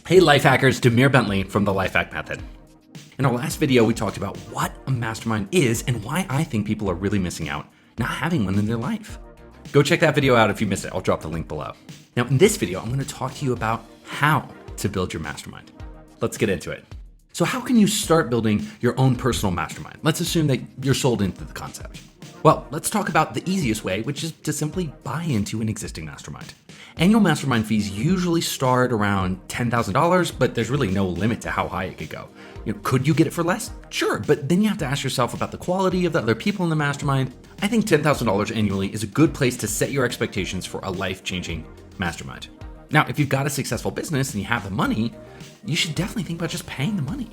Hey life hackers, Demir Bentley from the Lifehack method. In our last video, we talked about what a mastermind is and why I think people are really missing out not having one in their life. Go check that video out if you missed it. I'll drop the link below. Now in this video, I'm going to talk to you about how to build your mastermind. Let's get into it. So how can you start building your own personal mastermind? Let's assume that you're sold into the concept. Well, let's talk about the easiest way, which is to simply buy into an existing mastermind. Annual mastermind fees usually start around $10,000, but there's really no limit to how high it could go. Could you get it for less? Sure, but then you have to ask yourself about the quality of the other people in the mastermind. I think $10,000 annually is a good place to set your expectations for a life-changing mastermind. Now, if you've got a successful business and you have the money, you should definitely think about just paying the money.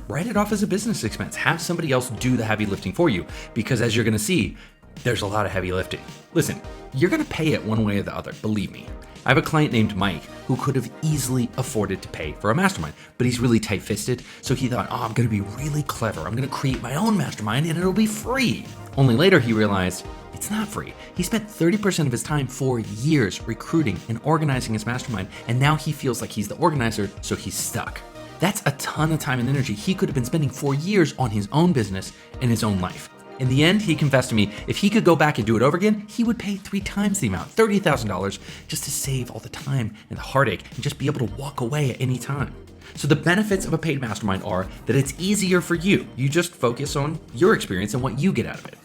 Write it off as a business expense. Have somebody else do the heavy lifting for you, because as you're going to see, there's a lot of heavy lifting. Listen, you're going to pay it one way or the other, believe me. I have a client named Mike who could have easily afforded to pay for a mastermind, but he's really tight-fisted, so he thought, I'm going to be really clever. I'm going to create my own mastermind and it'll be free. Only later he realized it's not free. He spent 30% of his time for years recruiting and organizing his mastermind, and now he feels like he's the organizer, so he's stuck. That's a ton of time and energy he could have been spending for years on his own business and his own life. In the end, he confessed to me, if he could go back and do it over again, he would pay 3 times the amount, $30,000, just to save all the time and the heartache and just be able to walk away at any time. So the benefits of a paid mastermind are that it's easier for you. You just focus on your experience and what you get out of it.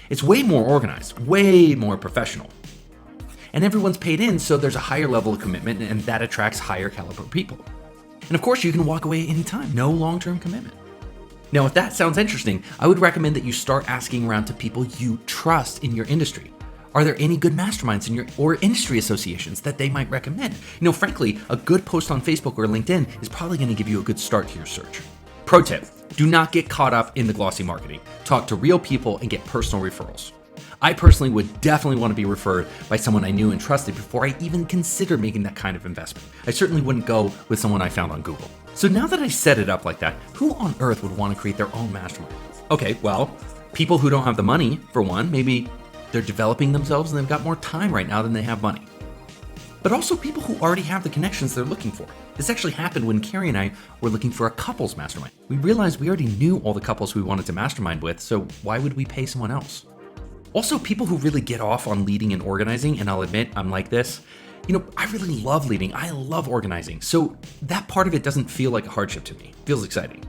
It's way more organized, way more professional. And everyone's paid in, so there's a higher level of commitment, and that attracts higher caliber people. And of course, you can walk away at any time, no long-term commitment. Now, if that sounds interesting, I would recommend that you start asking around to people you trust in your industry. Are there any good masterminds in or industry associations that they might recommend? Frankly, a good post on Facebook or LinkedIn is probably going to give you a good start to your search. Pro tip, do not get caught up in the glossy marketing. Talk to real people and get personal referrals. I personally would definitely want to be referred by someone I knew and trusted before I even considered making that kind of investment. I certainly wouldn't go with someone I found on Google. So now that I set it up like that, who on earth would want to create their own mastermind? Okay, well, people who don't have the money, for one. Maybe they're developing themselves and they've got more time right now than they have money. But also people who already have the connections they're looking for. This actually happened when Carrie and I were looking for a couples mastermind. We realized we already knew all the couples we wanted to mastermind with, so why would we pay someone else? Also, people who really get off on leading and organizing, and I'll admit I'm like this. I really love leading. I love organizing. So that part of it doesn't feel like a hardship to me. It feels exciting.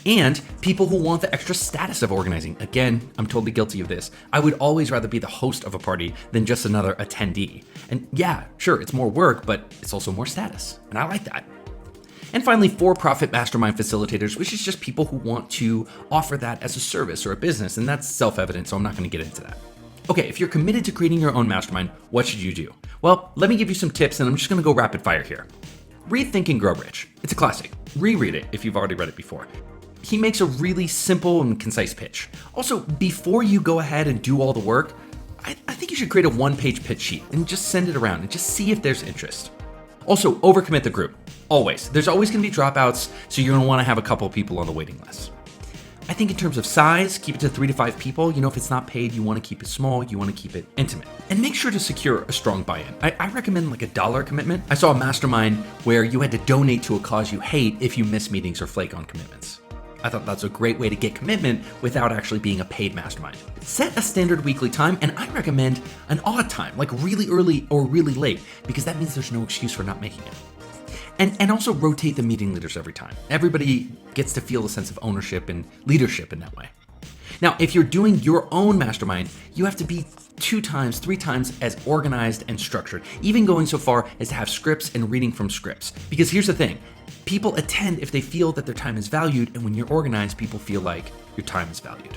And people who want the extra status of organizing. Again, I'm totally guilty of this. I would always rather be the host of a party than just another attendee. And yeah, sure, it's more work, but it's also more status. And I like that. And finally, for-profit mastermind facilitators, which is just people who want to offer that as a service or a business. And that's self-evident, so I'm not going to get into that. Okay, if you're committed to creating your own mastermind, what should you do? Well, let me give you some tips, and I'm just going to go rapid fire here. Read Think and Grow Rich. It's a classic. Reread it if you've already read it before. He makes a really simple and concise pitch. Also, before you go ahead and do all the work, I think you should create a one-page pitch sheet and just send it around and just see if there's interest. Also, overcommit the group. Always. There's always going to be dropouts, so you're going to want to have a couple of people on the waiting list. I think in terms of size, keep it to 3 to 5 people. If it's not paid, you want to keep it small, you want to keep it intimate. And make sure to secure a strong buy-in. I recommend like a $1 commitment. I saw a mastermind where you had to donate to a cause you hate if you miss meetings or flake on commitments. I thought that's a great way to get commitment without actually being a paid mastermind. Set a standard weekly time, and I recommend an odd time, like really early or really late, because that means there's no excuse for not making it. And also rotate the meeting leaders every time. Everybody gets to feel a sense of ownership and leadership in that way. Now, if you're doing your own mastermind, you have to be 2 times, 3 times as organized and structured, even going so far as to have scripts and reading from scripts. Because here's the thing, people attend if they feel that their time is valued, and when you're organized, people feel like your time is valued.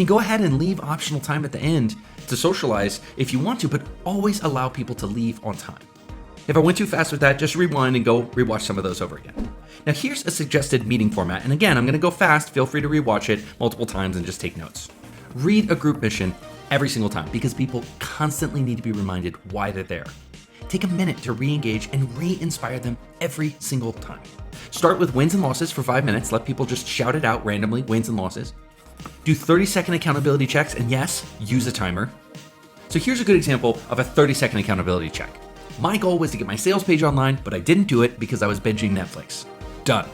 Go ahead and leave optional time at the end to socialize if you want to, but always allow people to leave on time. If I went too fast with that, just rewind and go rewatch some of those over again. Now here's a suggested meeting format, and again, I'm going to go fast. Feel free to rewatch it multiple times and just take notes. Read a group mission every single time, because people constantly need to be reminded why they're there. Take a minute to re-engage and re-inspire them every single time. Start with wins and losses for 5 minutes. Let people just shout it out randomly, wins and losses. Do 30-second accountability checks, and yes, use a timer. So here's a good example of a 30-second accountability check. My goal was to get my sales page online, but I didn't do it because I was binging Netflix. Done.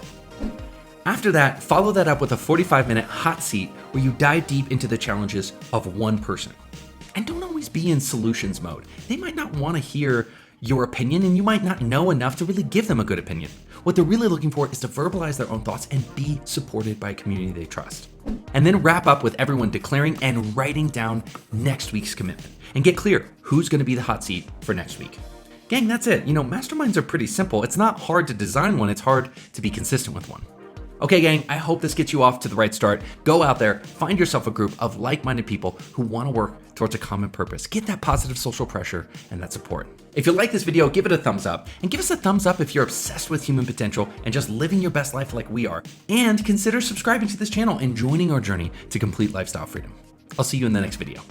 After that, follow that up with a 45-minute hot seat where you dive deep into the challenges of one person. And don't always be in solutions mode. They might not want to hear your opinion, and you might not know enough to really give them a good opinion. What they're really looking for is to verbalize their own thoughts and be supported by a community they trust. And then wrap up with everyone declaring and writing down next week's commitment. And get clear who's going to be the hot seat for next week. Gang, that's it. Masterminds are pretty simple. It's not hard to design one, it's hard to be consistent with one. Okay, gang, I hope this gets you off to the right start. Go out there, find yourself a group of like-minded people who want to work towards a common purpose. Get that positive social pressure and that support. If you like this video, give it a thumbs up, and give us a thumbs up if you're obsessed with human potential and just living your best life like we are. And consider subscribing to this channel and joining our journey to complete lifestyle freedom. I'll see you in the next video.